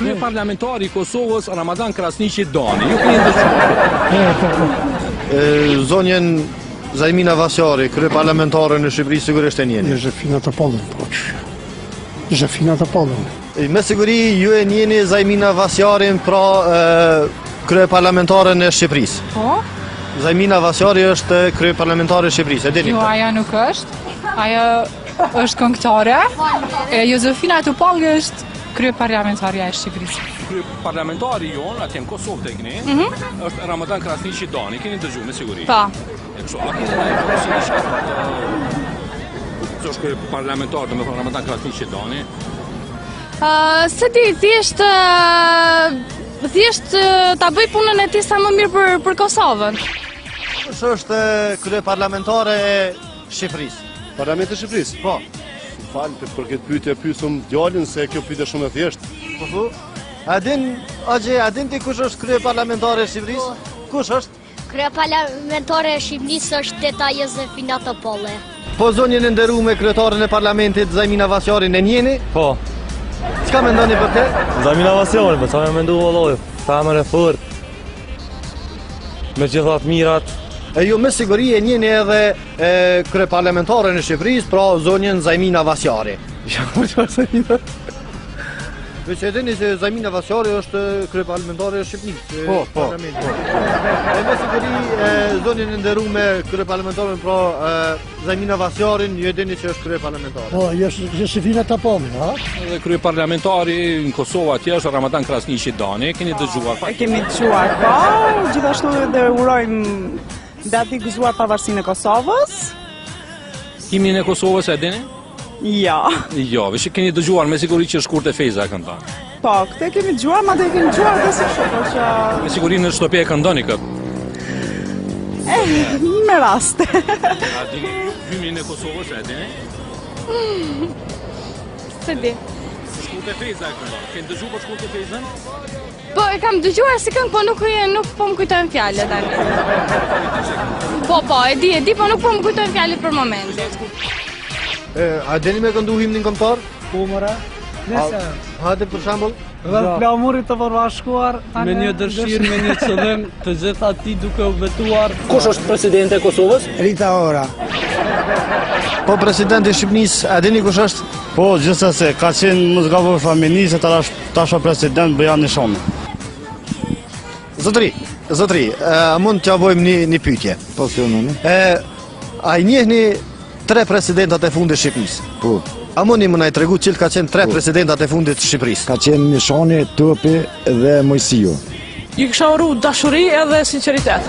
Krye parlamentari i Kosovës Ramadan Krasniqi Dani. Ju keni ndëgjuar? Zonjen Zajmina Vasjari, krye parlamentare në Shqipëri, sigurisht e njeni. Zhefina të Pollën, po që. Zhefina të Pollën. Me siguri ju e njeni Zajmina Vasjarin pra krye parlamentare në Shqipërisë. Po? Zajmina Vasjari është krye parlamentare në Shqipërisë, e dini? Jo, aja nuk është. Aja është këngëtare. Jozefina Topolli është krye parlamentarja e Shqipërisë. Krye parlamentari jon, atje në Kosovë tek ne, është Ramadan Krasniqi Dani. Keni dëgjuar me siguri? Po. E kështu, a keni ndonjë informacion që është krye parlamentar, domethënë Ramadan Krasniqi Dani? Se di, thjesht ta bëj punën e tij sa më mirë për Kosovën. Kush është krye parlamentare e Shqipërisë? Parlamenti i Shqipërisë? Po. Falë, për këtë pyetje pyesëm djalin se kjo pyetje shumë e thjeshtë. Po thu? A din ti kush është krye parlamentare e Shqipërisë? Kush është? Krye parlamentare e Shqipërisë është teta Jozefina Topolli. Po zonjën e nderuar kryetaren e parlamentit Zajmina Vasjarin e njeni? Po. Çka mendoni për te? Zajmina Vasjari, po çfarë mendoj valloj? Femër e fortë. Me gjitha të mirat. E ju me siguri e njeni edhe krye parlamentare në Shqipërisë, pra zonjën Zajmina Vasjari. Ja, po çfarë Zajmina? Veç e dini se Zajmina Vasjari është krye parlamentare e Shqipërisë. Po. E me siguri zonjën e nderuar krye parlamentare, pra Zajmina Vasjarin, ju e dini që është krye parlamentare. Po, Josefina të Pollën, ha? Edhe krye parlamentari në Kosovë atje është Ramadan Krasniqi Dani. Keni dëgjuar? E kemi dëgjuar, po, gjithashtu dhe urojmë dati gëzuar pavarësinë e Kosovës. Himnin e Kosovës e dini? Ja. Jo, veç keni dëgjuar me siguri që Shkurt e Feza e këndon. Po, këtë e kemi dëgjuar, madje e kemi dëgjuar dhe si shumë, që... Me siguri në shtëpi e këndoni këtë. Me raste. A dini himnin e Kosovës e dini? Se di. Shkurt e Feza e këndon. Keni dëgjuar për Shkurt e Fezën? Po, e kam dëgjuar si këngë, po nuk po më kujtojnë fjalët tani. Po, e di, po nuk po më kujtojnë fjalët për momentin. A dini me këndu himnin kombëtar? Po mëra, nëse Hajde për shembull. dhe plamurit të përvashkuar me një dëshirë, me një qëllim të gjitha ti duke u betuar. Kush është presidenti e Kosovës? Rita Ora. Po presidenti i Shqipërisë, a dini kush është? Po, gjithsesi, ka qenë muzgavur feministe, tash president Bojani Shomi. Zotri, mund t'ja bëjmë një pyetje. Po, si unë. A i njehni 3 presidentat e fundit të Shqipërisë? Po. A mundi më na i tregu cilë ka qenë 3 presidentat e fundit të Shqipërisë? Ka qenë Nishani, Tupi dhe Mojsiu. Ju kisha uru dashuri edhe sinqeritet.